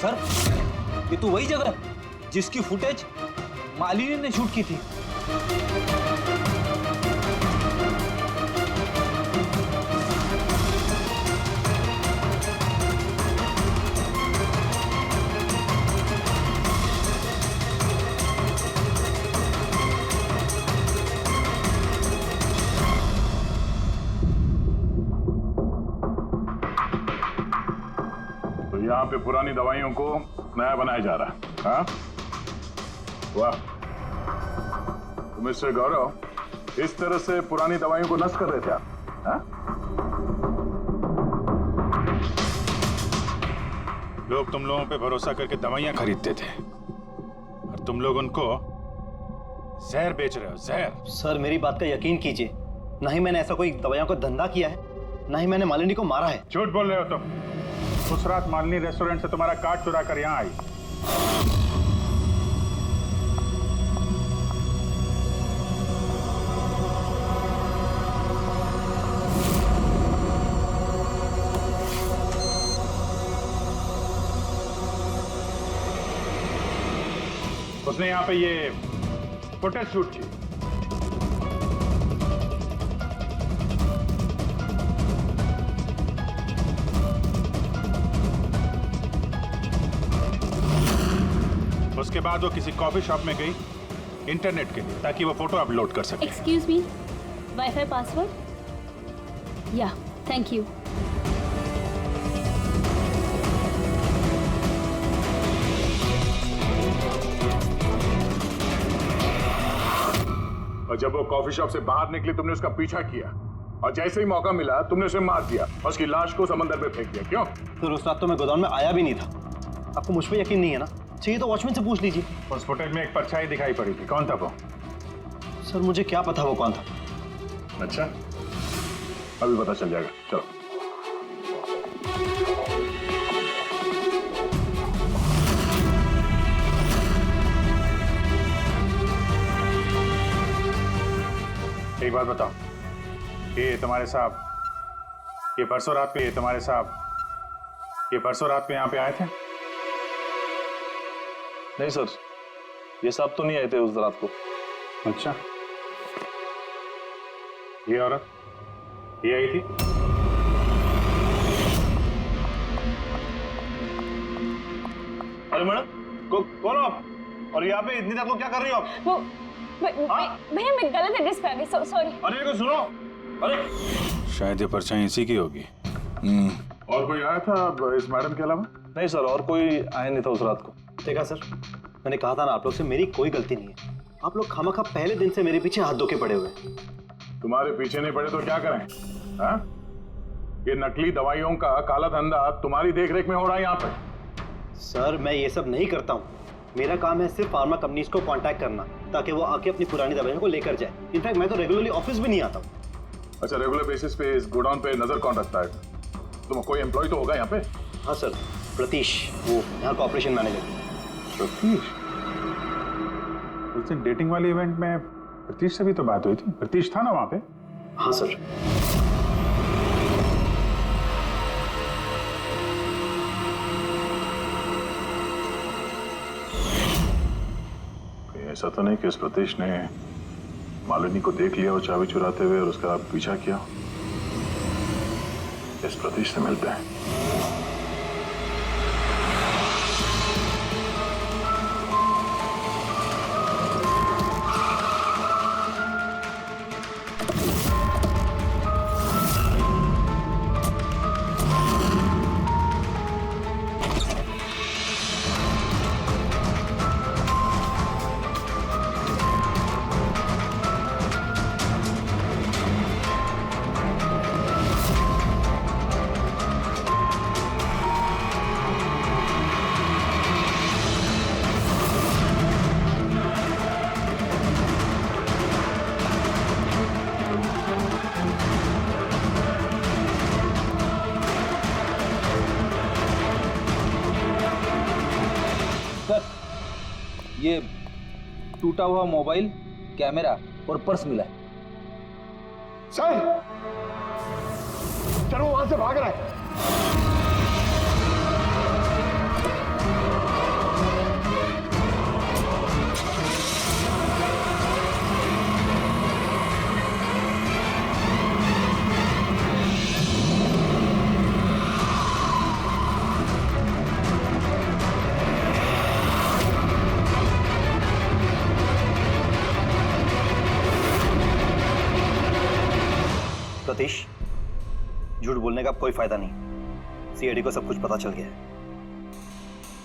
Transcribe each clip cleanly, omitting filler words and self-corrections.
Sir, ये तो वही जगह है जिसकी फुटेज मालिनी ने शूट की थी। यहाँ पे पुरानी दवाइयों को नया बनाया जा रहा है। हाँ? वाह, तो मिस्टर गौरव इस तरह से पुरानी दवाइयों को नष्ट कर रहे थे आप? हाँ? लोग तुम लोगों पे भरोसा करके दवाइयां खरीदते थे और तुम लोग उनको जहर बेच रहे हो। जहर। सर मेरी बात का यकीन कीजिए, ना ही मैंने ऐसा कोई दवाइयों का धंधा किया है, ना ही मैंने मालिनी को मारा है। झूठ बोल रहे हो तुम। उस रात मालिनी रेस्टोरेंट से तुम्हारा कार्ड चुरा कर यहाँ आई। उसने यहाँ पे ये फुटेज शूट की। उसके बाद वो किसी कॉफी शॉप में गई इंटरनेट के लिए, ताकि वो फोटो अपलोड कर सके। Excuse me, wifi password? या, थैंक यू। और जब वो कॉफी शॉप से बाहर निकली तुमने उसका पीछा किया और जैसे ही मौका मिला तुमने उसे मार दिया और उसकी लाश को समंदर में फेंक दिया। क्यों? फिर उस रात तो मैं गोदाम में आया भी नहीं था। आपको मुझ पे यकीन नहीं है ना? चाहिए तो वॉचमैन से पूछ लीजिए। उस फुटेज में एक परछाई दिखाई पड़ी थी, कौन था वो? सर मुझे क्या पता वो कौन था। अच्छा, अभी पता चल जाएगा। चलो। एक बात बताओ, ये तुम्हारे साहब ये परसों रात पे यहाँ पे आए थे? नहीं सर, ये साहब तो नहीं आए थे उस रात को। अच्छा, ये औरत ये आई थी? अरे मैडम, कौन हो आप? और यहाँ पे इतनी देर को क्या कर रही हो आप? वो भैया मैं गलत एड्रेस पे आ गई, सॉरी। अरे को सुनो, अरे शायद ये परछाई इसी की होगी। और कोई आया था इस मैडम के अलावा? नहीं सर, और कोई आया नहीं था उस रात को। देखा सर, मैंने कहा था ना आप लोग से मेरी कोई गलती नहीं है। आप लोग खामखा पहले दिन से मेरे पीछे हाथ धो के पड़े हुए। तुम्हारे पीछे नहीं पड़े तो क्या करें? हाँ? ये नकली दवाइयों का काला धंधा तुम्हारी देखरेख में हो रहा है यहाँ पे। सर मैं ये सब नहीं करता हूँ। मेरा काम है सिर्फ फार्मा कंपनीज को कांटेक्ट करना, ताकि वो आके अपनी पुरानी दवाइयों को लेकर जाए। इनफैक्ट मैं तो रेगुलरली ऑफिस भी नहीं आता हूँ। अच्छा, रेगुलर बेसिस पे इस गोडाउन पे नजर कौन रखता है? तुम कोई एम्प्लॉय तो होगा यहाँ पे? हाँ सर, प्रतीश, वो यहाँ का ऑपरेशन मैनेजर। प्रतीश? उस दिन डेटिंग वाले इवेंट में प्रतीश से भी तो बात हुई थी। प्रतीश था ना वहाँ पे? हाँ सर। ऐसा तो नहीं कि इस प्रतीश ने मालिनी को देख लिया और चाबी चुराते हुए और उसका पीछा किया? इस प्रतीश से मिलते हैं। ये टूटा हुआ मोबाइल, कैमरा और पर्स मिला है। सर, चलो वहां से भाग रहा है। झूठ बोलने का कोई फायदा नहीं। सीआईडी को सब कुछ पता चल गया है।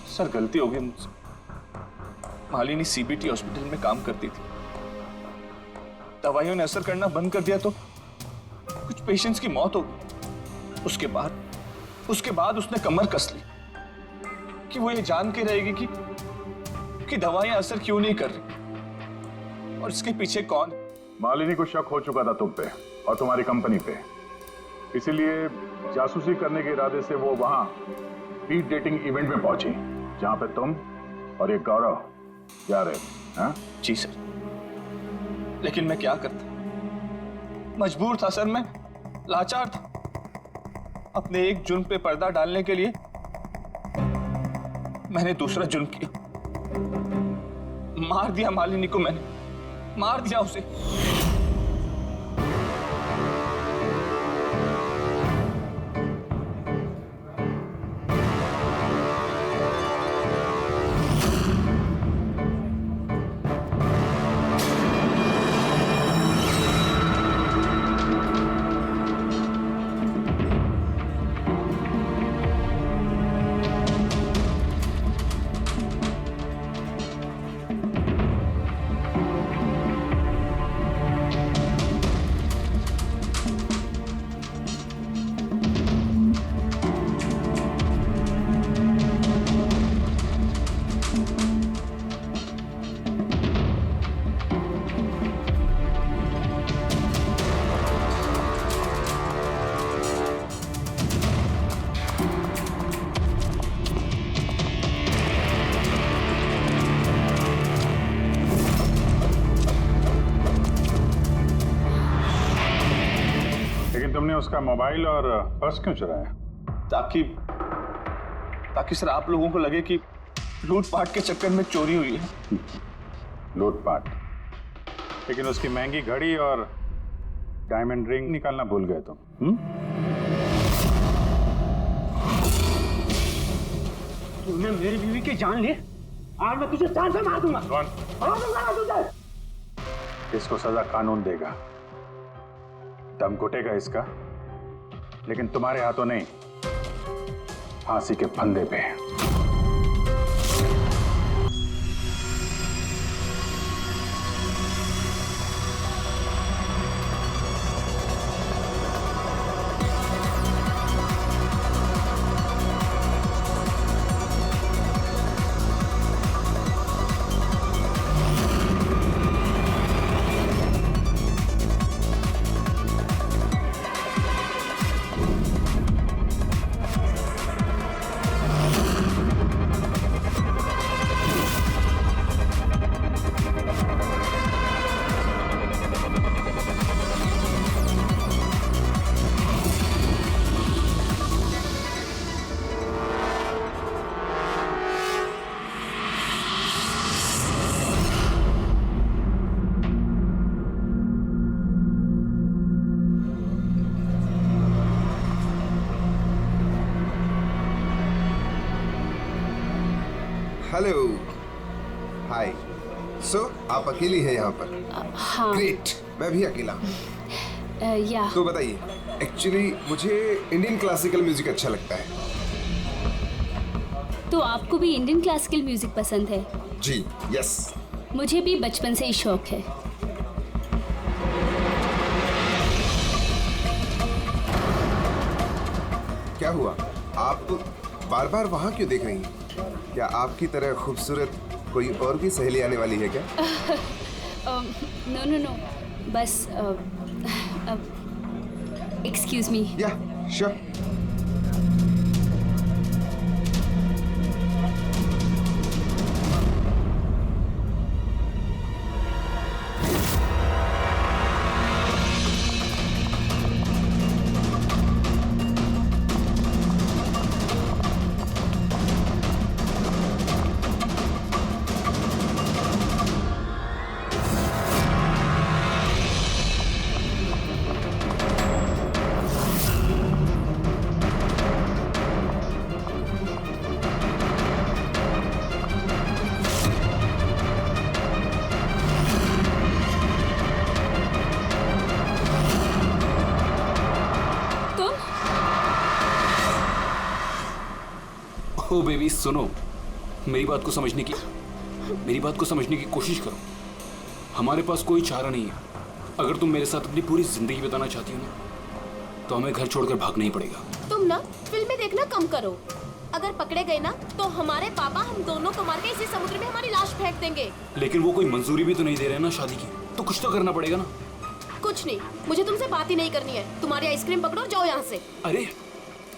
सर गलती हो गई मुझसे। मालिनी सीबीटी हॉस्पिटल में काम करती थी, दवाइयों ने असर करना बंद कर दिया तो कुछ पेशेंट्स की मौत हो गई। उसके बाद उसने कमर कस ली कि वो ये जान के रहेगी कि दवाइयां असर क्यों नहीं कर रही और इसके पीछे कौन है। मालिनी को शक हो चुका था तुम पे और तुम्हारी कंपनी पे, इसीलिए जासूसी करने के इरादे से वो वहां स्पीड डेटिंग इवेंट में पहुंची जहां पे तुम और एक गौरव जा रहे थे। हाँ? जी सर, लेकिन मैं क्या करता, मजबूर था सर, मैं लाचार था। अपने एक जुर्म पे पर्दा डालने के लिए मैंने दूसरा जुर्म किया, मार दिया मालिनी को, मैंने मार दिया उसे। तुमने उसका मोबाइल और पर्स क्यों चुराया? ताकि सर आप लोगों को लगे कि लूटपाट के चक्कर में चोरी हुई है। लूटपाट? लेकिन उसकी महंगी घड़ी और डायमंड रिंग निकालना भूल गए तुम। तूने मेरी बीवी की जान ली, आज मैं तुझे जान से मार दूंगा। कौन? मार दूंगा। इसको सजा कानून देगा। दम घुटेगा इसका, लेकिन तुम्हारे हाथों नहीं, फांसी के फंदे पे। हेलो, हाय। सो आप अकेली हैं यहाँ पर? हाँ। ग्रेट, मैं भी अकेला हूँ। या तो बताइए, एक्चुअली मुझे इंडियन क्लासिकल म्यूजिक अच्छा लगता है। तो आपको भी इंडियन क्लासिकल म्यूजिक पसंद है? जी, यस। मुझे भी बचपन से ही शौक है। क्या हुआ, आप बार बार वहाँ क्यों देख रही हैं? क्या आपकी तरह खूबसूरत कोई और भी सहेली आने वाली है क्या? नो, बस एक्सक्यूज मी। या, श्योर। ओ बेबी सुनो, मेरी बात को समझने की कोशिश करो। हमारे पास कोई चारा नहीं है। अगर तुम मेरे साथ अपनी पूरी जिंदगी बिताना चाहती हो ना, तो हमें घर छोड़कर भागना ही पड़ेगा। तुम ना फिल्में देखना कम करो। अगर पकड़े गए ना तो हमारे पापा हम दोनों को मार के इसी समुद्र में हमारी लाश फेंक देंगे। लेकिन वो कोई मंजूरी भी तो नहीं दे रहे ना शादी की, तो कुछ तो करना पड़ेगा ना। कुछ नहीं, मुझे तुमसे बात ही नहीं करनी है। तुम्हारी आइसक्रीम पकड़ो और जाओ यहाँ से। अरे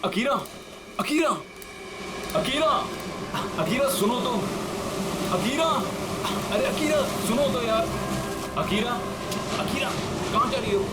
अकीरा, अकीरा, अकीरा, अकीरा सुनो तो, अकीरा, अरे अकीरा सुनो तो यार, अकीरा, अकीरा कहाँ जा रही हो?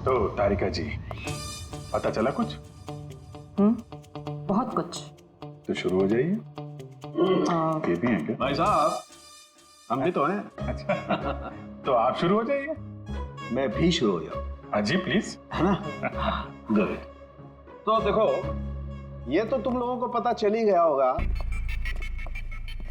तो तारिका जी, पता चला कुछ? बहुत कुछ। तो शुरू हो जाइए। ये भी है क्या? भाई साहब, हम भी तो हैं। अच्छा तो आप शुरू हो जाइए। मैं भी शुरू हो जाऊं, हाँ जी प्लीज। है ना? गुड। तो देखो, ये तो तुम लोगों को पता चल ही गया होगा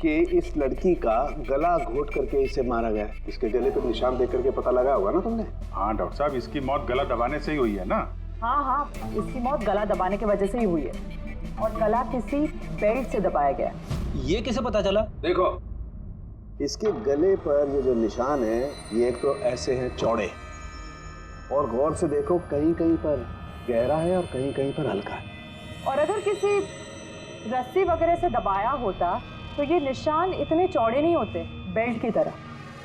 कि इस लड़की का गला घोट करके इसे मारा गया। इसके गले पर निशान देख करके पता लगा होगा ना तुमने? हाँ डॉक्टर साहब, इसकी मौत गला दबाने से ही हुई है ना? हाँ, इसकी मौत गला दबाने की वजह से ही हुई है और गला किसी बेल्ट से दबाया गया। ये कैसे पता चला? देखो, इसके गले पर ये जो निशान है, ये एक तो ऐसे हैं चौड़े, और गौर से देखो कहीं कहीं पर गहरा है और कहीं कहीं पर हल्का है। और अगर किसी रस्सी वगैरह से दबाया होता तो ये निशान इतने चौड़े नहीं होते, बेल्ट की तरह,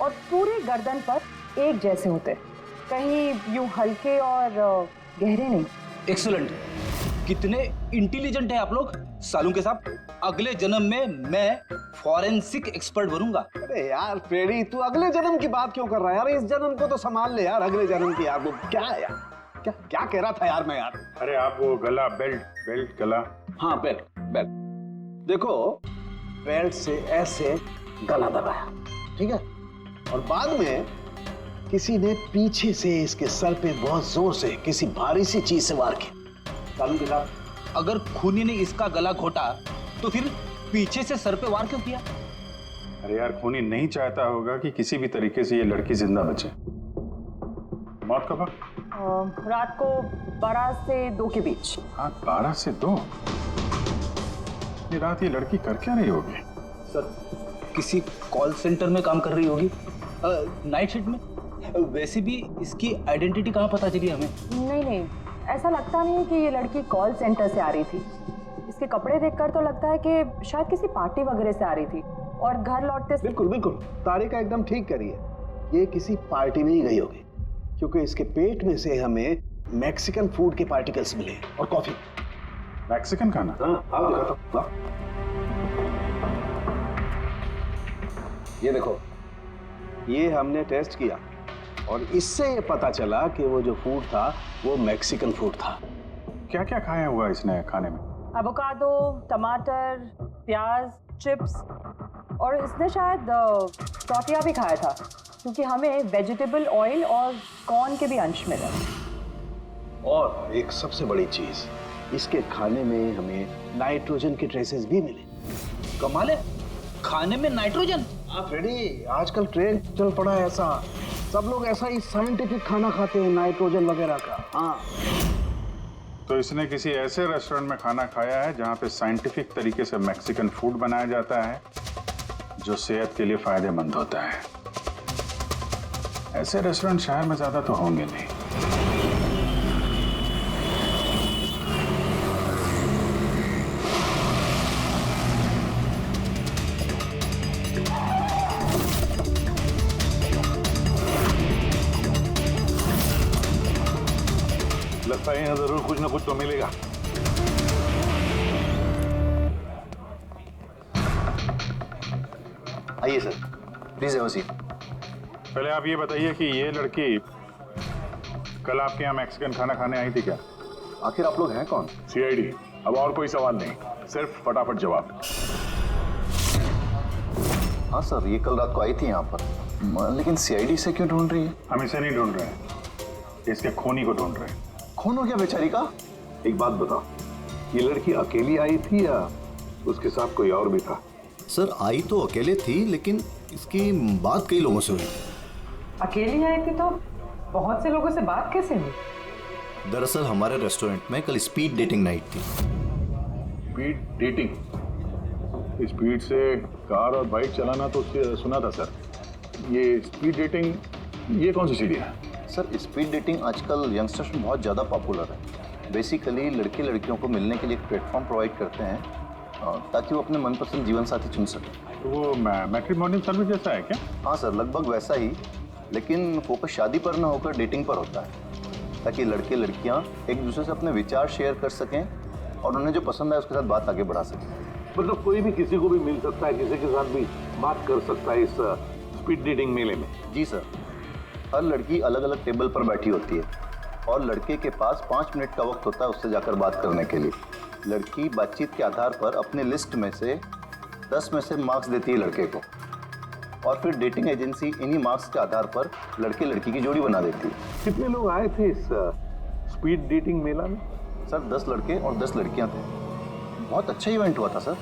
और पूरे गर्दन पर एक जैसे होते, कहीं यूं हल्के और गहरे नहीं। एक्सीलेंट, कितने इंटेलिजेंट हैं आप लोग। सालू के साथ अगले जन्म में मैं फॉरेंसिक एक्सपर्ट बनूंगा। अरे यार फ्रेडी, तू अगले जन्म की बात क्यों कर रहा है यार? इस जन्म को तो संभाल ले यार, अगले जन्म की यार। वो क्या है यार, क्या क्या कह रहा था यार मैं यार? अरे आप वो गला, बेल्ट गला। हाँ बेल्ट। देखो, बेल्ट से ऐसे गला दबाया, ठीक है, और बाद में किसी ने पीछे से इसके सर पे बहुत जोर से किसी भारी सी चीज से वार किया। सालू के साथ अगर खूनी ने इसका गला घोटा तो फिर पीछे से सर पे वार क्यों किया? अरे यार, खूनी नहीं चाहता होगा कि किसी भी तरीके से ये लड़की जिंदा बचे। मौत कब? रात को 12 से 2 के बीच। हाँ, 12 से 2। ये रात ये लड़की कर क्या रही होगी? सर, किसी कॉल सेंटर में काम कर रही होगी, नाइट शिफ्ट में। वैसे भी इसकी आइडेंटिटी कहाँ पता चली हमें? नहीं, ऐसा लगता नहीं है कि ये लड़की कॉल सेंटर से आ रही थी। इसके कपड़े देखकर तो लगता है कि शायद किसी पार्टी वगैरह से आ रही थी और घर लौटते। बिल्कुल तारिका एकदम ठीक करी है। ये किसी पार्टी में ही गई होगी, क्योंकि इसके पेट में से हमें मैक्सिकन फूड के पार्टिकल्स मिले और कॉफी। मैक्सिकन खाना? हाँ, आओ दिखाता हूं। ये देखो, ये हमने टेस्ट किया और इससे ये पता चला कि वो जो फूड था वो मैक्सिकन फूड था। क्या क्या खाया हुआ इसने खाने में? एवोकाडो, टमाटर, प्याज, चिप्स, और इसने शायद टॉर्टिया भी खाया था, क्योंकि हमें वेजिटेबल ऑयल और कॉर्न के भी अंश मिले। और एक सबसे बड़ी चीज, इसके खाने में हमें नाइट्रोजन के ट्रेसेस भी मिले। कमाल है, खाने में नाइट्रोजन। हाँ फ्रेडी, आजकल ट्रेंड चल पड़ा है ऐसा, सब लोग ऐसा ही साइंटिफिक खाना खाते हैं, नाइट्रोजन वगैरह का। हाँ, तो इसने किसी ऐसे रेस्टोरेंट में खाना खाया है जहां पे साइंटिफिक तरीके से मैक्सिकन फूड बनाया जाता है, जो सेहत के लिए फायदेमंद होता है। ऐसे रेस्टोरेंट शहर में ज्यादा तो होंगे नहीं। लगता है यहाँ जरूर कुछ ना कुछ तो मिलेगा। आइए sir, please have a seat. पहले आप ये बताइए कि ये लड़की कल आपके यहाँ मैक्सिकन खाना खाने आई थी क्या? आखिर आप लोग हैं कौन? सीआईडी। अब और कोई सवाल नहीं। सिर्फ फटाफट जवाब। हाँ सर, ये कल रात को आई थी यहाँ पर, लेकिन सीआईडी से क्यों ढूंढ रही है? हम इसे नहीं ढूंढ रहे हैं, इसके खूनी को ढूंढ रहे हैं। खून हो गया बेचारी का? एक बात बताओ, ये लड़की अकेली आई थी या उसके साथ कोई और भी था? सर आई तो अकेले थी, लेकिन इसकी बात कई लोगों से हुई। अकेली आई थी तो बहुत से लोगों से बात कैसे हुई? दरअसल हमारे रेस्टोरेंट में कल स्पीड डेटिंग नाइट थी। Speed dating? स्पीड से कार और बाइक चलाना तो सुना था सर। ये स्पीड डेटिंग, ये कौन सी सीढ़ी है? सर, स्पीड डेटिंग आजकल यंगस्टर्स में बहुत ज़्यादा पॉपुलर है। बेसिकली लड़के लड़कियों को मिलने के लिए एक प्लेटफॉर्म प्रोवाइड करते हैं ताकि वो अपने मनपसंद जीवन साथी चुन सकें। तो वो मैट्रिमोनियल सर्विस जैसा है क्या? हाँ सर, लगभग वैसा ही, लेकिन फोकस शादी पर ना होकर डेटिंग पर होता है, ताकि लड़के लड़कियाँ एक दूसरे से अपने विचार शेयर कर सकें और उन्हें जो पसंद है उसके साथ बात आगे बढ़ा सकें। मतलब कोई भी किसी को भी मिल सकता है, किसी के साथ भी बात कर सकता है इस स्पीड डेटिंग मेले में? जी सर, हर लड़की अलग अलग टेबल पर बैठी होती है और लड़के के पास 5 मिनट का वक्त होता है उससे जाकर बात करने के लिए। लड़की बातचीत के आधार पर अपने लिस्ट में से 10 में से मार्क्स देती है लड़के को, और फिर डेटिंग एजेंसी इन्हीं मार्क्स के आधार पर लड़के लड़की की जोड़ी बना देती है। कितने लोग आए थे इस स्पीड डेटिंग मेला में? सर 10 लड़के और 10 लड़कियां थे। बहुत अच्छा इवेंट हुआ था सर।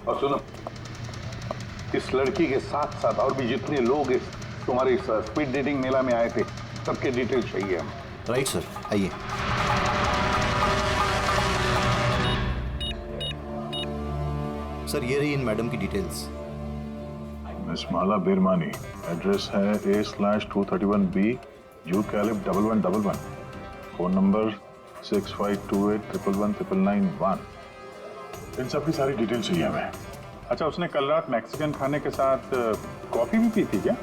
और सुनो, इस लड़की के साथ साथ और भी जितने लोग इस तुम्हारे इस स्पीड डेटिंग मेला में आए थे, सबके डिटेल्स चाहिए हमें। राइट सर, आइए। सर ये रही इन मैडम की डिटेल्स। मिस माला बिरमानी, एड्रेस है A/231B जू कैलिब 1111, फोन नंबर 6528119991। इन सब की सारी डिटेल चाहिए हमें। अच्छा, उसने कल रात मैक्सिकन खाने के साथ कॉफी भी पी थी क्या?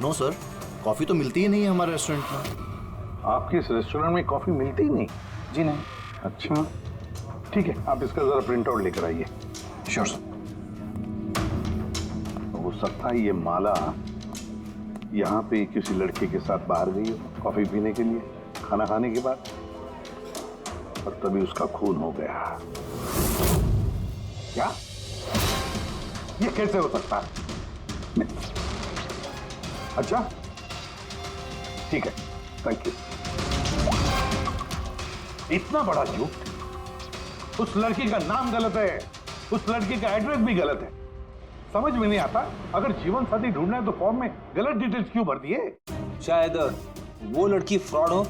नो सर, कॉफी तो मिलती ही नहीं है हमारे रेस्टोरेंट में। आपके इस रेस्टोरेंट में कॉफी मिलती ही नहीं? जी नहीं। अच्छा ठीक है, आप इसका जरा प्रिंट आउट लेकर आइए। Sure sir. हो सकता है ये माला यहाँ पे किसी लड़के के साथ बाहर गई हो कॉफी पीने के लिए खाना खाने के बाद, और तभी उसका खून हो गया। क्या? ये कैसे हो सकता है? अच्छा ठीक है, थैंक यू। इतना बड़ा झूठ! उस लड़की का नाम गलत है, उस लड़की का एड्रेस भी गलत है। समझ में नहीं आता, अगर जीवन साथी ढूंढना है तो फॉर्म में गलत डिटेल्स क्यों भर दिए? शायद वो लड़की फ्रॉड हो।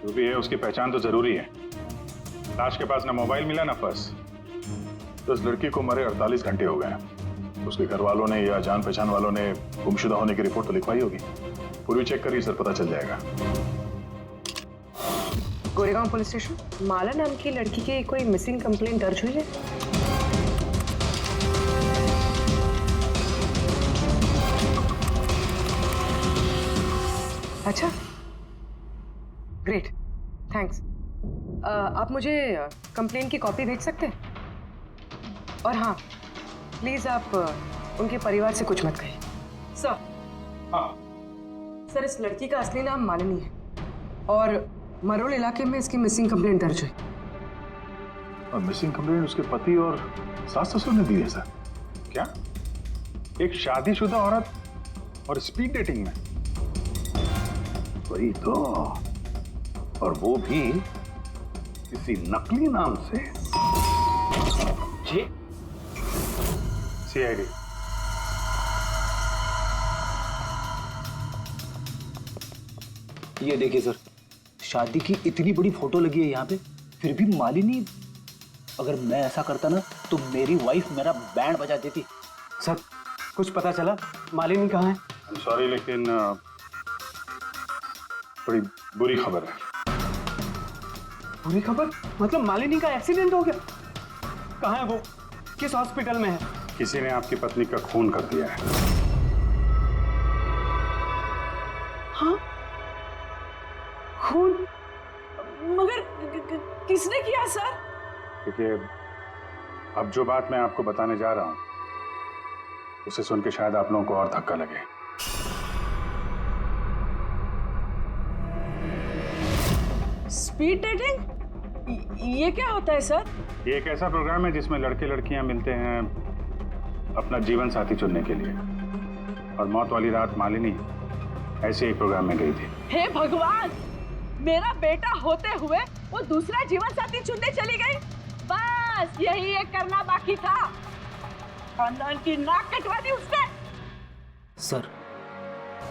जो भी है उसकी पहचान तो जरूरी है। लाश के पास ना मोबाइल मिला ना पर्स। तो इस लड़की को मरे 48 घंटे हो गए। उसके घर वालों ने या जान पहचान वालों ने गुमशुदा होने की रिपोर्ट तो लिखवाई होगी। पूरी चेक करिए सर, पता चल जाएगा। गोरेगांव पुलिस स्टेशन, माला नाम की लड़की की कोई मिसिंग कंप्लेंट दर्ज हुई है? अच्छा, ग्रेट, थैंक्स। आप मुझे कंप्लेंट की कॉपी भेज सकते हैं? और हाँ, प्लीज आप उनके परिवार से कुछ मत कहिए। सर। हाँ सर, इस लड़की का असली नाम मालिनी है और मरोल इलाके में इसकी मिसिंग कंप्लेंट दर्ज हुई। और मिसिंग कंप्लेंट उसके पति और सास ससुर ने दी है सर। क्या? एक शादीशुदा औरत और स्पीड डेटिंग में? वही तो, और वो भी किसी नकली नाम से। जी CID। ये देखिए सर, शादी की इतनी बड़ी फोटो लगी है यहाँ पे, फिर भी मालिनी। अगर मैं ऐसा करता ना तो मेरी वाइफ मेरा बैंड बजा देती। सर कुछ पता चला मालिनी कहाँ है? सॉरी, लेकिन बड़ी बुरी खबर है। बुरी खबर? मतलब मालिनी का एक्सीडेंट हो गया? कहाँ है वो? किस हॉस्पिटल में है? किसी ने आपकी पत्नी का खून कर दिया है। हाँ? खून? मगर किसने किया सर? देखिए, अब जो बात मैं आपको बताने जा रहा हूं उसे सुन के शायद आप लोगों को और धक्का लगे। Speed dating? ये क्या होता है सर? ये एक ऐसा प्रोग्राम है जिसमें लड़के लड़कियां मिलते हैं अपना जीवन साथी चुनने के लिए। और मौत वाली रात मालिनी ऐसे एक प्रोग्राम में गई थी। हे भगवान, मेरा बेटा होते हुए वो दूसरा जीवन साथी चुनने चली गई। बस यही एक करना बाकी था। खानदान की नाक कटवा दी उसने। सर,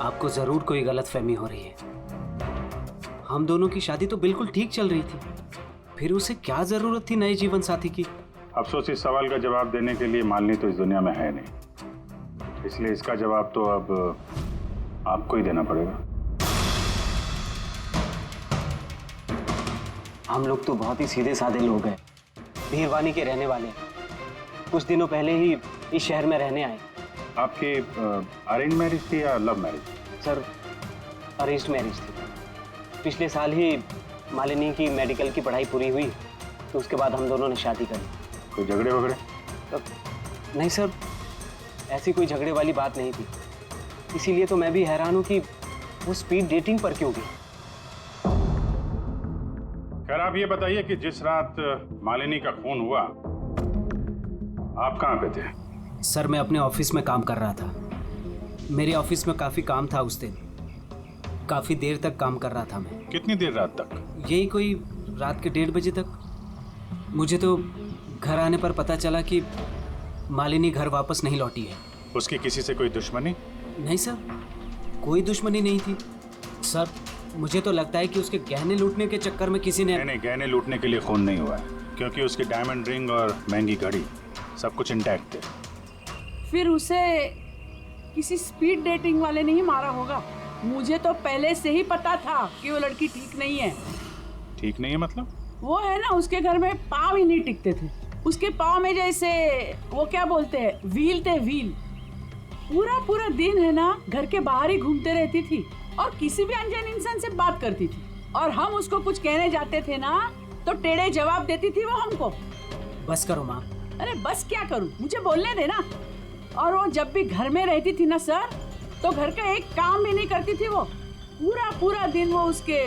आपको जरूर कोई गलतफहमी हो रही है। हम दोनों की शादी तो बिल्कुल ठीक चल रही थी, फिर उसे क्या जरूरत थी नए जीवन साथी की? अफसोस, इस सवाल का जवाब देने के लिए मालिनी तो इस दुनिया में है नहीं, इसलिए इसका जवाब तो अब आपको ही देना पड़ेगा। हम लोग तो बहुत ही सीधे साधे लोग हैं, भीरवानी के रहने वाले हैं। कुछ दिनों पहले ही इस शहर में रहने आए। आपकी अरेंज मैरिज थी या love marriage? Sir, arranged marriage थी। पिछले साल ही मालिनी की मेडिकल की पढ़ाई पूरी हुई, तो उसके बाद हम दोनों ने शादी कर ली। कोई झगड़े वगड़े? नहीं सर, ऐसी कोई झगड़े वाली बात नहीं थी। इसीलिए तो मैं भी हैरान हूँ कि वो स्पीड डेटिंग पर क्यों गई। खैर, आप ये बताइए कि जिस रात मालिनी का खून हुआ आप कहाँ पे थे? सर, मैं अपने ऑफिस में काम कर रहा था। मेरे ऑफिस में काफ़ी काम था उस दिन। काफ़ी देर तक काम कर रहा था मैं। कितनी देर रात तक? यही कोई रात के 1:30 बजे तक। मुझे तो घर आने पर पता चला कि मालिनी घर वापस नहीं लौटी है। उसकी किसी से कोई दुश्मनी? नहीं सर, कोई दुश्मनी नहीं थी। सर, मुझे तो लगता है कि उसके गहने लूटने के चक्कर में किसी ने... नहीं, गहने लूटने के लिए खून नहीं हुआ है, क्योंकि उसकी डायमंड रिंग और महंगी घड़ी सब कुछ इंटैक्ट थे। फिर उसे किसी स्पीड डेटिंग वाले ने ही मारा होगा। मुझे तो पहले से ही पता था कि वो लड़की ठीक नहीं है। ठीक नहीं है मतलब? वो है ना, उसके घर में पाँव ही नहीं टिकते थे। उसके पाँव में जैसे वो क्या बोलते हैं, व्हील थे, व्हील। पूरा दिन है ना, घर के बाहर ही घूमते रहती थी और किसी भी अनजान इंसान से बात करती थी। और हम उसको कुछ कहने जाते थे ना, तो टेढ़े जवाब देती थी वो हमको। बस करो माँ। अरे बस क्या करूँ, मुझे बोलने देना। और वो जब भी घर में रहती थी ना सर, तो घर का एक काम भी नहीं करती थी वो। पूरा दिन वो उसके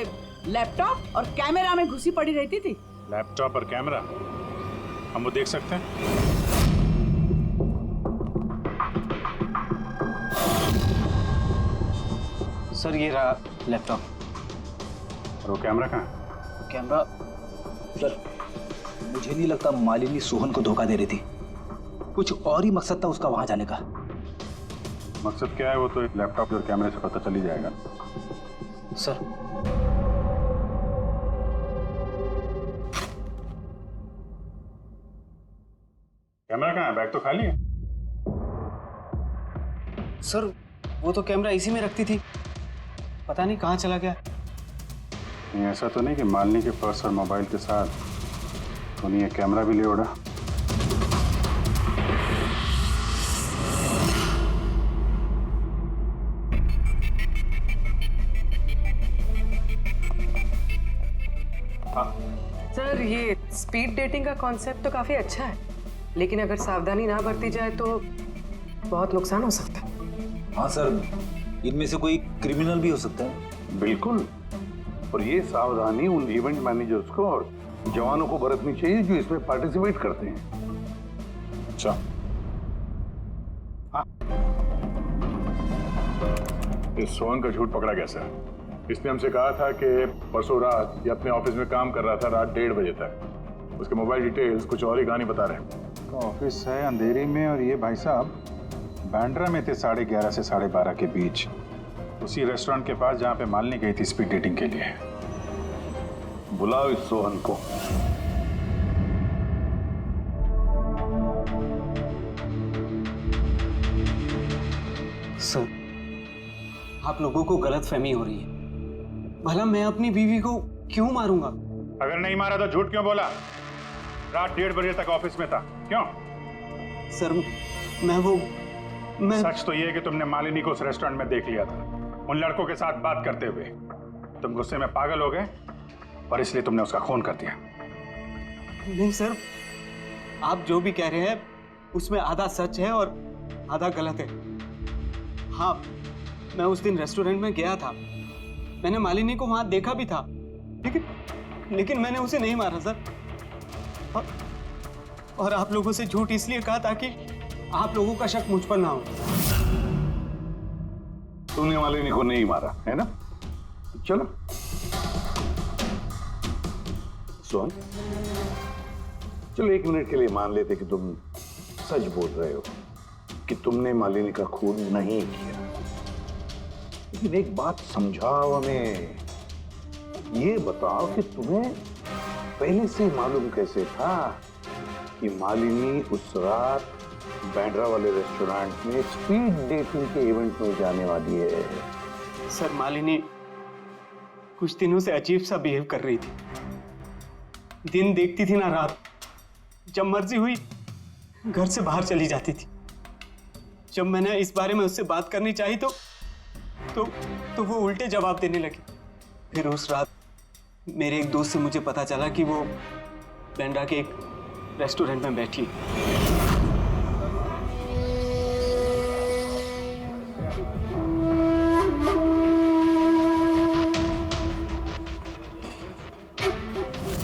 लैपटॉप और कैमरा में घुसी पड़ी रहती थी। लैपटॉप और कैमरा, हम वो देख सकते हैं? सर, ये रहा लैपटॉप। और वो कैमरा कहाँ? कैमरा? सर, मुझे नहीं लगता मालिनी सोहन को धोखा दे रही थी। कुछ और ही मकसद था उसका वहां जाने का। मकसद क्या है वो तो लैपटॉप और कैमरे से पता चल ही जाएगा। सर, कैमरा कहाँ है? बैग तो खाली है। सर, वो तो कैमरा इसी में रखती थी, पता नहीं कहाँ चला गया। नहीं, ऐसा तो नहीं कि मालिनी के पर्स और मोबाइल के साथ उन्हें ये कैमरा भी ले उड़ा? सर, ये स्पीड डेटिंग का कॉन्सेप्ट तो काफी अच्छा है, लेकिन अगर सावधानी ना बरती जाए तो बहुत नुकसान हो सकता है। हाँ सर, इनमें से कोई क्रिमिनल भी हो सकता है। बिल्कुल, और ये सावधानी उन इवेंट मैनेजर्स को और जवानों को बरतनी चाहिए जो इसमें पार्टिसिपेट करते हैं। अच्छा, इस सोहन का झूठ पकड़ा कैसे? इसने हमसे कहा था कि परसों रात ये अपने ऑफिस में काम कर रहा था रात 1:30 बजे तक। उसके मोबाइल डिटेल्स कुछ और ही कहानी बता रहे हैं। ऑफिस है अंधेरी में और ये भाई साहब बांद्रा में थे 11:30 से 12:30 के बीच, उसी रेस्टोरेंट के पास जहाँ पे मालिनी गई थी स्पीड डेटिंग के लिए। बुलाओ इस सोहन को। सर, आप लोगों को गलतफहमी हो रही है। भला मैं अपनी बीवी को क्यों मारूंगा? अगर नहीं मारा तो झूठ क्यों बोला? रात 1:30 बजे तक ऑफिस में था, क्यों? सर मैं सच तो ये है कि तुमने मालिनी को उस रेस्टोरेंट में देख लिया था, उन लड़कों के साथ बात करते हुए। तुम गुस्से में पागल हो गए और इसलिए तुमने उसका खून कर दिया। नहीं सर, आप जो भी कह रहे हैं उसमें आधा सच है और आधा गलत है। हाँ, मैं उस दिन रेस्टोरेंट में गया था, मैंने मालिनी को वहां देखा भी था, लेकिन मैंने उसे नहीं मारा सर। और आप लोगों से झूठ इसलिए कहा ताकि आप लोगों का शक मुझ पर ना हो। तूने मालिनी को नहीं मारा है ना? चलो सोहन, चलो 1 मिनट के लिए मान लेते कि तुम सच बोल रहे हो कि तुमने मालिनी का खून नहीं किया, लेकिन एक बात समझाओ हमें, ये बताओ कि तुम्हें पहले से मालूम कैसे था कि मालिनी उस रात बैंड्रा वाले रेस्टोरेंट में स्पीड डेटिंग के इवेंट में जाने वाली है? सर, मालिनी कुछ दिनों से अजीब सा बिहेव कर रही थी। दिन देखती थी ना रात, जब मर्जी हुई घर से बाहर चली जाती थी। जब मैंने इस बारे में उससे बात करनी चाहिए तो वो उल्टे जवाब देने लगी। फिर उस रात मेरे एक दोस्त से मुझे पता चला कि वो बैंड्रा के एक रेस्टोरेंट में बैठी।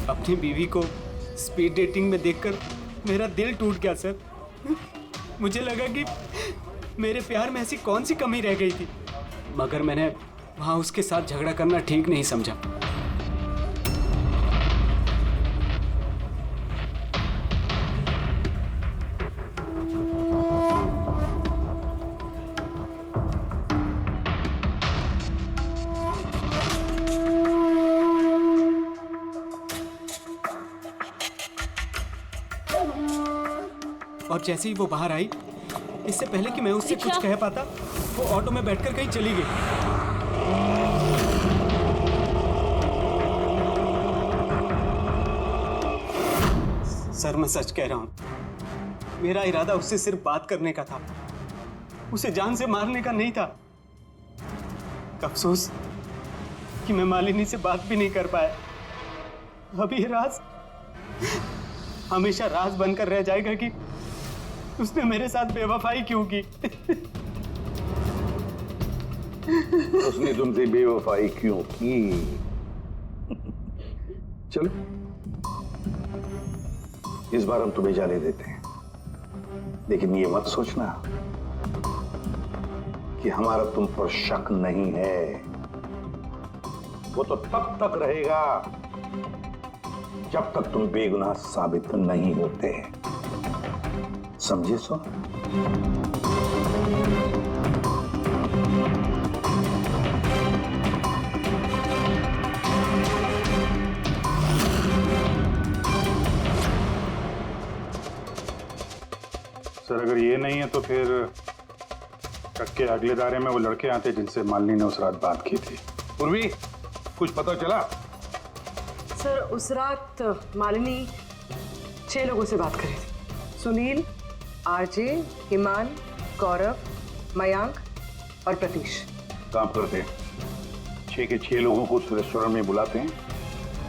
अपनी बीवी को स्पीड डेटिंग में देखकर मेरा दिल टूट गया सर। मुझे लगा कि मेरे प्यार में ऐसी कौन सी कमी रह गई थी, मगर मैंने वहां उसके साथ झगड़ा करना ठीक नहीं समझा। और जैसे ही वो बाहर आई, इससे पहले कि मैं उससे कुछ कह पाता, वो ऑटो में बैठकर कहीं चली गई। सर, मैं सच कह रहा हूं, मेरा इरादा उससे सिर्फ बात करने का था, उसे जान से मारने का नहीं था। अफसोस कि मैं मालिनी से बात भी नहीं कर पाया। अब ये राज हमेशा राज बनकर रह जाएगा कि उसने मेरे साथ बेवफाई क्यों की। उसने तुमसे बेवफाई क्यों की? चलो, इस बार हम तुम्हें जाने देते हैं, लेकिन ये मत सोचना कि हमारा तुम पर शक नहीं है। वो तो तब तक रहेगा जब तक तुम बेगुनाह साबित नहीं होते। समझे सो? सर, अगर ये नहीं है तो फिर ट्रक के अगले दायरे में वो लड़के आते जिनसे मालिनी ने उस रात बात की थी। पूर्वी, कुछ पता चला? सर, उस रात मालिनी 6 लोगों से बात कर रही थी। सुनील, आरजे, हिमान, गौरव, मयांक और प्रतीश। काम करते हैं, 6 के 6 लोगों को उस रेस्टोरेंट में बुलाते हैं,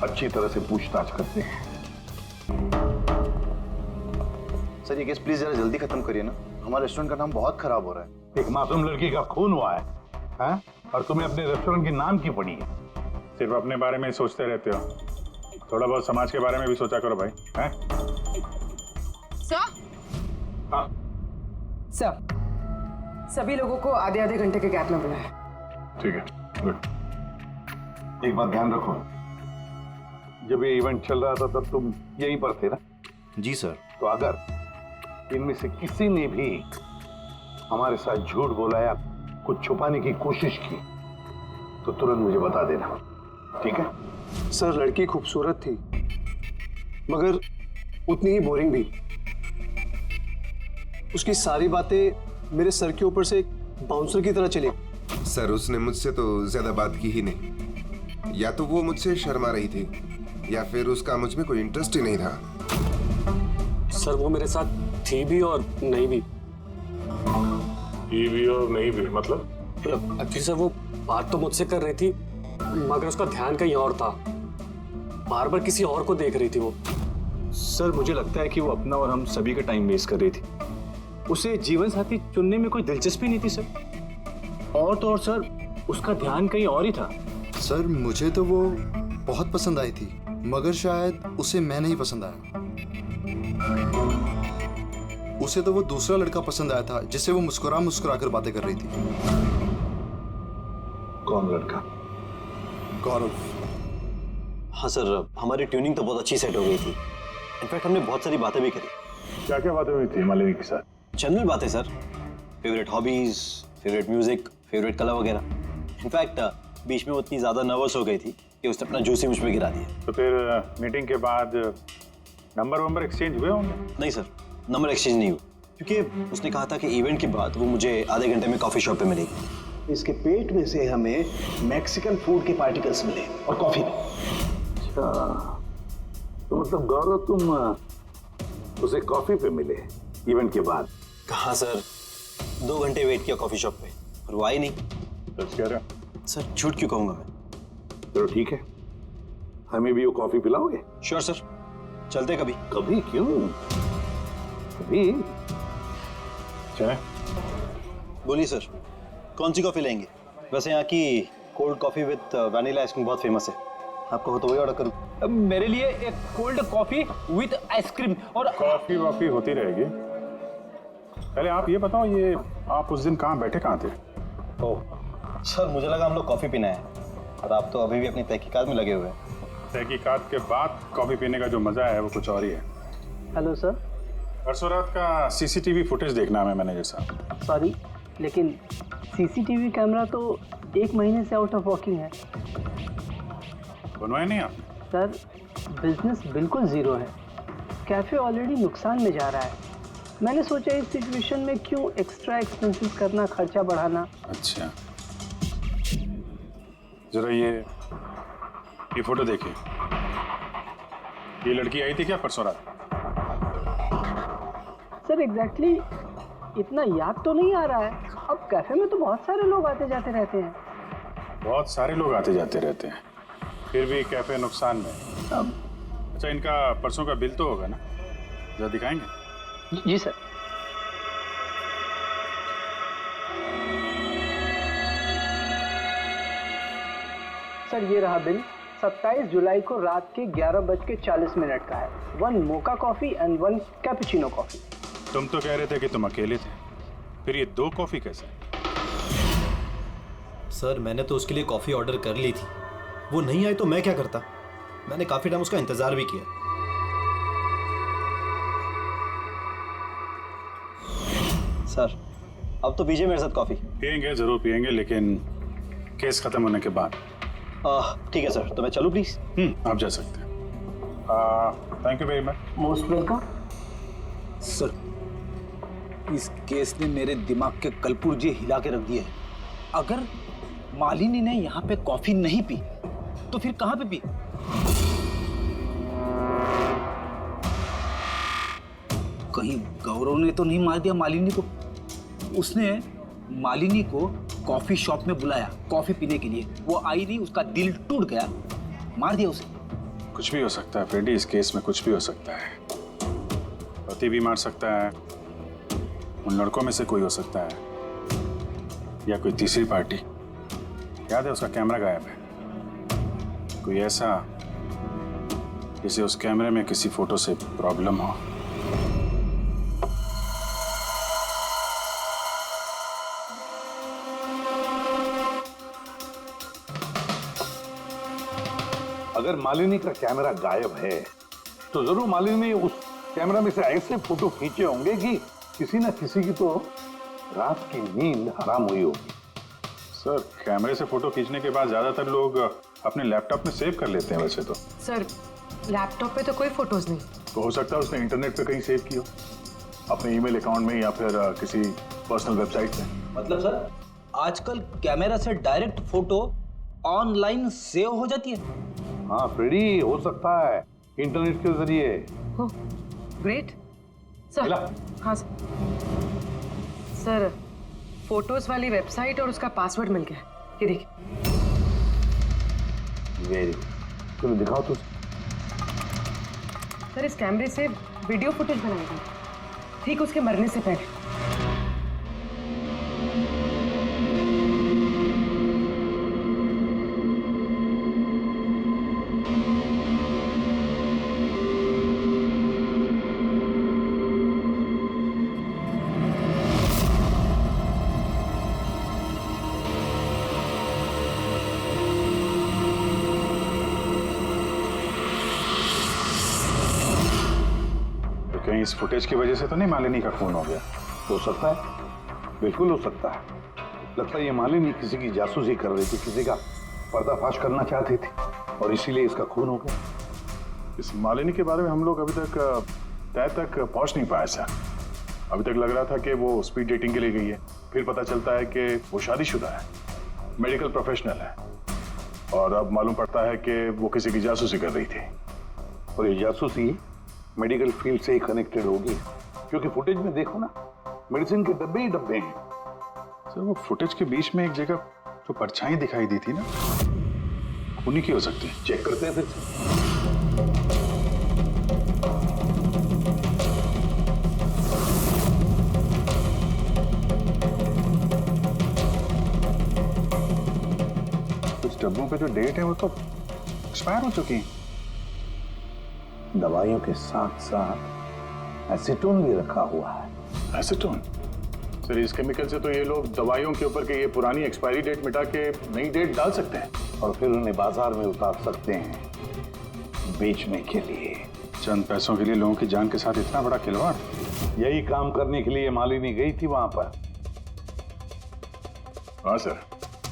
अच्छी तरह से पूछताछ करते हैं। सर, ये केस प्लीज जरा जल्दी खत्म करिए ना, हमारे रेस्टोरेंट का नाम बहुत खराब हो रहा है। एक मासूम लड़की का खून हुआ है, हाँ? और तुम्हें अपने रेस्टोरेंट के नाम की पड़ी है। सिर्फ अपने बारे में ही सोचते रहते हो, थोड़ा बहुत समाज के बारे में भी सोचा करो भाई। हैं? हाँ। सर, सभी लोगों को आधे आधे घंटे के गैप में बुलाया। ठीक है, गुड। एक बात ध्यान रखो, जब ये इवेंट चल रहा था तब तुम यहीं पर थे ना? जी सर। तो अगर इनमें से किसी ने भी हमारे साथ झूठ बोला या कुछ छुपाने की कोशिश की तो तुरंत मुझे बता देना, ठीक है? सर, लड़की खूबसूरत थी मगर उतनी ही बोरिंग भी। उसकी सारी बातें मेरे सर के ऊपर से एक बाउंसर की तरह चली। सर, उसने मुझसे तो ज्यादा बात की ही नहीं। या तो वो मुझसे शर्मा रही थी या फिर उसका मुझ में कोई इंटरेस्ट ही नहीं था। सर वो मेरे साथ थी भी और नहीं भी। थी भी और नहीं भी मतलब? एक्चुअली सर वो बात तो मुझसे कर रही थी मगर उसका ध्यान कहीं और था, बार बार किसी और को देख रही थी वो। सर मुझे लगता है कि वो अपना और हम सभी का टाइम वेस्ट कर रही थी। उसे जीवन साथी चुनने में कोई दिलचस्पी नहीं थी सर। और तो और सर उसका ध्यान कहीं और ही था। सर मुझे तो वो बहुत पसंद आई थी मगर शायद उसे मैं नहीं पसंद आया। उसे तो वो दूसरा लड़का पसंद आया था जिससे वो मुस्कुरा मुस्कुरा कर बातें कर रही थी। कौन लड़का? गौरव। हाँ सर, हमारी ट्यूनिंग तो बहुत अच्छी सेट हो गई थी। इनफैक्ट हमने बहुत सारी बातें भी करी। क्या क्या बातें हुई थी मालिनी के साथ? जनरल बातें sir, favourite hobbies, favourite music, favourite colour वगैरह। इनफैक्ट बीच में वो इतनी ज्यादा नर्वस हो गई थी कि उसने अपना जूस ही मुझ पे गिरा दिया। तो फिर मीटिंग के बाद नंबर एक्सचेंज हुए होंगे? नहीं सर, नंबर एक्सचेंज नहीं हुआ क्योंकि उसने कहा था कि इवेंट के बाद वो मुझे आधे घंटे में कॉफी शॉप पे मिलेगी। इसके पेट में से हमें मैक्सिकन फूड के पार्टिकल्स मिले और कॉफी में। अच्छा, तो मतलब गौरव तुम उसे कॉफी पे मिले इवेंट के बाद? कहाँ सर, 2 घंटे वेट किया कॉफी शॉप पे और वो आई नहीं। सच कह रहे हो? सर झूठ क्यों कहूंगा मैं। चलो ठीक है, हमें भी वो कॉफी पिलाओगे? श्योर सर, चलते कभी। कभी क्यों, कभी चले। बोलिए सर, कौन सी कॉफी लेंगे? वैसे यहाँ की cold coffee with vanilla ice cream बहुत फेमस है, आपको हो तो वही ऑर्डर करूँ। मेरे लिए एक कोल्ड कॉफी विद आइसक्रीम। और कॉफी वॉफी होती रहेगी। पहले आप ये बताओ, ये आप उस दिन कहाँ बैठे कहाँ थे? ओह सर, मुझे लगा हम लोग कॉफी पीना है और आप तो अभी भी अपनी तहकीकात में लगे हुए हैं। तहकीकात के बाद कॉफी पीने का जो मजा है वो कुछ और ही है। Hello sir. परसों रात का सीसीटीवी फुटेज देखना है मैनेजर साहब। सॉरी, लेकिन सीसीटीवी कैमरा तो 1 महीने से आउट ऑफ वर्किंग है। बनवाया नहीं आपने? सर बिजनेस बिल्कुल जीरो है, कैफे ऑलरेडी नुकसान में जा रहा है। मैंने सोचा इस सिचुएशन में क्यों एक्स्ट्रा एक्सपेंसेस करना, खर्चा बढ़ाना। अच्छा, जरा ये फोटो देखिए। ये लड़की आई थी क्या परसों रात? सर एग्जैक्टली इतना याद तो नहीं आ रहा है। अब कैफे में तो बहुत सारे लोग आते जाते रहते हैं। बहुत सारे लोग आते जाते रहते हैं, फिर भी कैफे नुकसान में। अच्छा, इनका परसों का बिल तो होगा ना, जरा दिखाएंगे? जी सर। सर ये रहा बिल। 27 जुलाई को रात के 11:40 का है। 1 mocha coffee and 1 cappuccino coffee. तुम तो कह रहे थे कि तुम अकेले थे, फिर ये 2 कॉफी कैसे? सर मैंने तो उसके लिए कॉफी ऑर्डर कर ली थी, वो नहीं आई तो मैं क्या करता। मैंने काफी टाइम उसका इंतजार भी किया। सर अब तो पीजिए मेरे साथ कॉफी। पियेंगे, जरूर पियेंगे, लेकिन केस खत्म होने के बाद। ठीक है सर, तो मैं चलूं प्लीज? आप जा सकते हैं। Thank you very much. Most welcome. Sir इस केस ने मेरे दिमाग के कलपुर्जे हिला के रख दिए हैं। अगर मालिनी ने यहाँ पे कॉफी नहीं पी तो फिर कहाँ पे पी? कहीं गौरव ने तो नहीं मार दिया मालिनी को? उसने मालिनी को कॉफी शॉप में बुलाया कॉफी पीने के लिए, वो आई नहीं, उसका दिल टूट गया, मार दिया उसे। कुछ भी हो सकता है फ्रेडी, इस केस में कुछ भी हो सकता है। पति भी मार सकता है, उन लड़कों में से कोई हो सकता है, या कोई तीसरी पार्टी। याद है उसका कैमरा गायब है, कोई ऐसा जिसे उस कैमरे में किसी फोटो से प्रॉब्लम हो। अगर मालिनी का कैमरा गायब है तो जरूर मालिनी ने उस कैमरा में से ऐसे फोटो खींचे होंगे कि किसी न किसी की तो रात की नींद हराम हुई होगी। सर कैमरे से फोटो खींचने के बाद ज्यादातर लोग अपने लैपटॉप में सेव कर लेते हैं वैसे तो। सर लैपटॉप पे तो कोई फोटोज नहीं। तो हो सकता है उसने इंटरनेट पे कहीं सेव की हो, अपने ईमेल अकाउंट में या फिर किसी पर्सनल वेबसाइट में। मतलब सर आजकल कैमरा से डायरेक्ट फोटो ऑनलाइन सेव हो जाती है? हाँ फ्रेडी, हो सकता है इंटरनेट के जरिए। ग्रेट, सर हाँ सर, फोटोज वाली वेबसाइट और उसका पासवर्ड मिल गया। ये देखिए। वेरी चलो दिखाओ तो। सर इस कैमरे से वीडियो फुटेज बनाई गई ठीक उसके मरने से पहले। कहीं इस फुटेज की वजह से तो नहीं मालिनी का खून हो गया? हो सकता है, बिल्कुल हो सकता है। लगता है ये मालिनी किसी की जासूसी कर रही थी, किसी का पर्दाफाश करना चाहती थी और इसीलिए इसका खून हो गया। इस मालिनी के बारे में हम लोग अभी तक तय तक पहुंच नहीं पाए सर। अभी तक लग रहा था कि वो स्पीड डेटिंग के लिए गई है, फिर पता चलता है कि वो शादीशुदा है, मेडिकल प्रोफेशनल है, और अब मालूम पड़ता है कि वो किसी की जासूसी कर रही थी। और ये जासूसी मेडिकल फील्ड से ही कनेक्टेड होगी, क्योंकि फुटेज में देखो ना, मेडिसिन के डब्बे ही डब्बे हैं। सर वो फुटेज के बीच में एक जगह जो परछाई दिखाई दी थी ना, उन्हीं की हो सकती है। चेक करते हैं फिर से। कुछ डब्बों पे जो डेट है वो तो एक्सपायर हो चुकी है। दवाइयों के साथ साथ एसीटोन भी रखा हुआ है। एसीटोन? सर इस केमिकल से तो ये लोग दवाइयों के ऊपर के ये पुरानी एक्सपायरी डेट मिटा के नई डेट डाल सकते हैं और फिर उन्हें बाजार में उतार सकते हैं बेचने के लिए। चंद पैसों के लिए लोगों की जान के साथ इतना बड़ा खिलवाड़? यही काम करने के लिए मालिनी गई थी वहां पर। हाँ सर,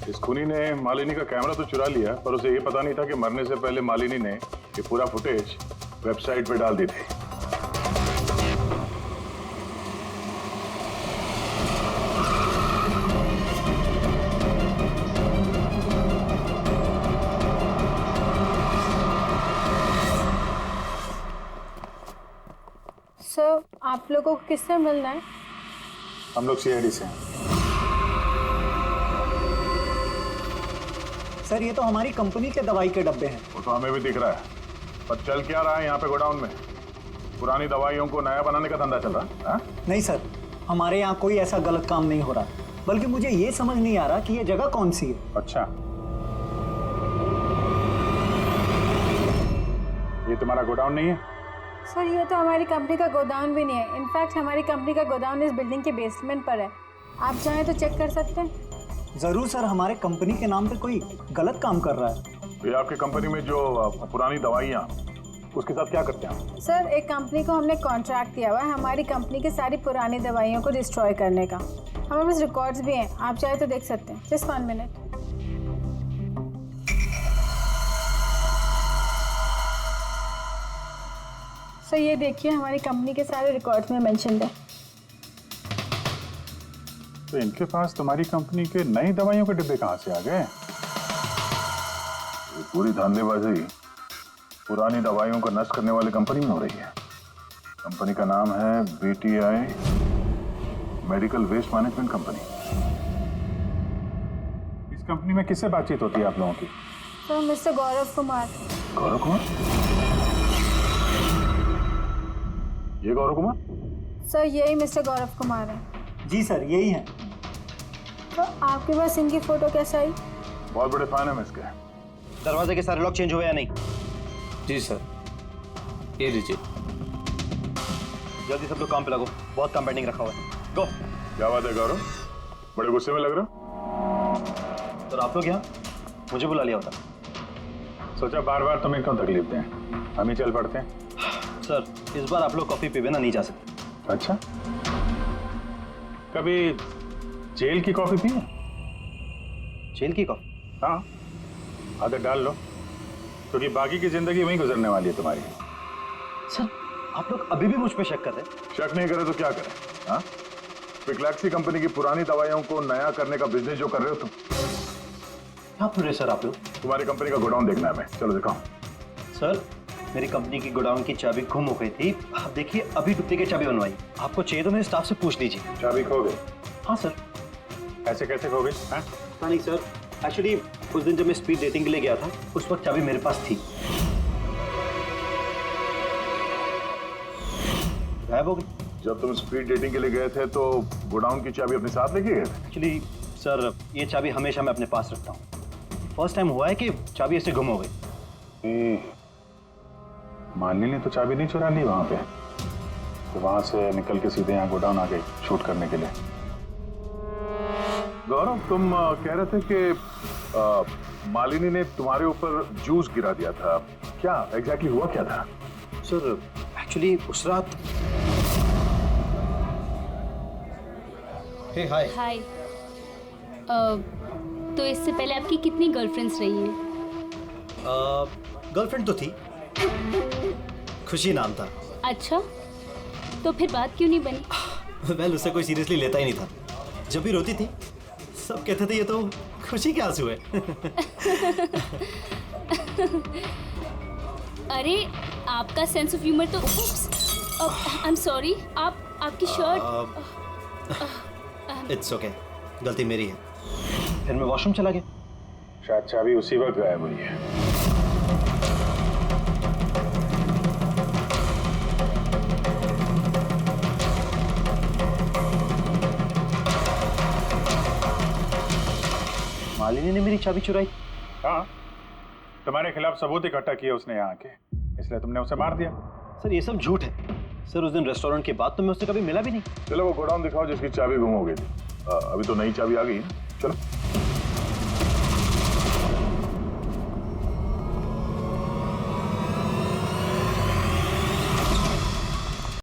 इस खूनी ने मालिनी का कैमरा तो चुरा लिया, पर उसे ये पता नहीं था कि मरने से पहले मालिनी ने ये पूरा फुटेज वेबसाइट पे डाल दी थी। सर आप लोगों को किससे मिलना है? हम लोग सीआईडी से हैं। सर ये तो हमारी कंपनी के दवाई के डब्बे हैं। वो तो हमें भी दिख रहा है, पर चल क्या रहा है यहाँ पे गोडाउन में? पुरानी दवाइयों को नया बनाने का धंधा चल रहा है? हाँ? नहीं सर, हमारे यहाँ कोई ऐसा गलत काम नहीं हो रहा, बल्कि मुझे ये समझ नहीं आ रहा कि ये जगह कौन सी है। अच्छा, ये तुम्हारा गोडाउन नहीं है? सर ये तो हमारी कंपनी का गोदाम भी नहीं है। इनफैक्ट हमारी कंपनी का गोदाम इस बिल्डिंग के बेसमेंट पर है। आप चाहें तो चेक कर सकते हैं। जरूर सर, हमारे कंपनी के नाम पे कोई गलत काम कर रहा है। तो ये आपकी कंपनी में जो पुरानी दवाइयाँ, उसके साथ क्या करते हैं? सर एक कंपनी को हमने कॉन्ट्रैक्ट दिया हुआ है हमारी कंपनी की सारी पुरानी दवाइयों को डिस्ट्रॉय करने का। हमारे पास रिकॉर्ड्स भी हैं, आप चाहे तो देख सकते हैं। Just 1 minute. सर ये देखिए, हमारी कंपनी के सारे रिकॉर्ड्स में मेंशन्ड है। तो इनके पास तुम्हारी कंपनी के नई दवाइयों के डिब्बे कहाँ से आ गए? ये पूरी धांधलेबाजी पुरानी दवाइयों का नष्ट करने वाली कंपनी में हो रही है। कंपनी का नाम है BTI medical waste management company. इस कंपनी में किससे बातचीत होती है आप लोगों की? Sir mister Gaurav Kumar. गौरव कुमार? ये गौरव कुमार? सर यही मिस्टर गौरव कुमार है। जी सर यही है। तो आपके पास इनकी फोटो कैसे आई? बहुत बड़े फैन है इसके। दरवाजे के सारे लॉक चेंज हुए या नहीं? जी सर, ये लीजिए। जल्दी सब लोग काम पे लगो, बहुत काम पेंडिंग रखा हुआ है। गो। क्या बात है गौरव, बड़े गुस्से में लग रहे हो? सर आप लोग यहाँ मुझे बुला लिया होता। सोचा बार बार तुम्हें क्यों तकलीफ दें, हम ही चल पड़ते हैं। सर इस बार आप लोग कॉफी पी बिना नहीं जा सकते। अच्छा, कभी जेल की कॉफी पी है? जेल की कॉफी? हाँ, आदत डाल लो, क्योंकि बाकी की जिंदगी वहीं गुजरने वाली है तुम्हारी। सर आप लोग अभी भी मुझ पे शक कर रहे हैं? शक नहीं करे तो क्या करें? हाँ, पिकलैक्सी कंपनी की पुरानी दवाइयों को नया करने का बिजनेस जो कर रहे हो तुम। क्या बोल रहे सर आप लोग? तुम्हारी कंपनी का गोडाउन देखना है हमें, चलो दिखाओ। सर मेरी कंपनी की गोडाउन की चाबी गुम हो गई थी। आप देखिए अभी डुप्लीकेट चाबी बनवाई। आपको चाहिए तो मेरे स्टाफ से पूछ लीजिए। चाबी खो गई? हाँ सर। ऐसे कैसे खो गई? हाँ नहीं सर, एक्चुअली उस दिन जब मैं स्पीड डेटिंग के लिए गया था उस वक्त चाबी मेरे पास थी, गायब हो गई। जब तुम स्पीड डेटिंग के लिए गए थे तो गोडाउन की चाबी अपने साथ लेके गए थे? एक्चुअली सर ये चाबी हमेशा मैं अपने पास रखता हूँ। फर्स्ट टाइम हुआ है कि चाबी ऐसे गुम हो गई। मालिनी ने तो चाबी नहीं चुरा ली वहां पे, तो वहां से निकल के सीधे यहाँ गोडाउन आ गई शूट करने के लिए। गौरव, तुम कह रहे थे कि मालिनी ने तुम्हारे ऊपर जूस गिरा दिया था, क्या एग्जैक्टली हुआ क्या था? सर एक्चुअली उस रात हे हाय हाय। तो इससे पहले आपकी कितनी गर्लफ्रेंड्स रही हैं? गर्लफ्रेंड तो थी, खुशी नाम था। अच्छा, तो फिर बात क्यों नहीं बनी? वेल उससे कोई सीरियसली लेता ही नहीं था। जब भी रोती थी सब कहते थे ये तो खुशी के आंसू है। अरे आपका सेंस ऑफ ह्यूमर तो आई एम सॉरी, आपकी शर्ट। इट्स ओके, गलती मेरी है। फिर मैं वॉशरूम चला गया। शायद चाबी उसी वक्त गायब हुई है। मालिनी ने मेरी चाबी चुराई? हाँ, तुम्हारे खिलाफ सबूत इकट्ठा किए उसने यहाँ के, इसलिए तुमने उसे मार दिया। सर ये सब झूठ है। सर उस दिन रेस्टोरेंट के बाद तो मैं उससे कभी मिला भी नहीं। चलो वो गोडाउन दिखाओ जिसकी चाबी गुम हो गई थी। अभी तो नई चाबी आ गई है, चलो।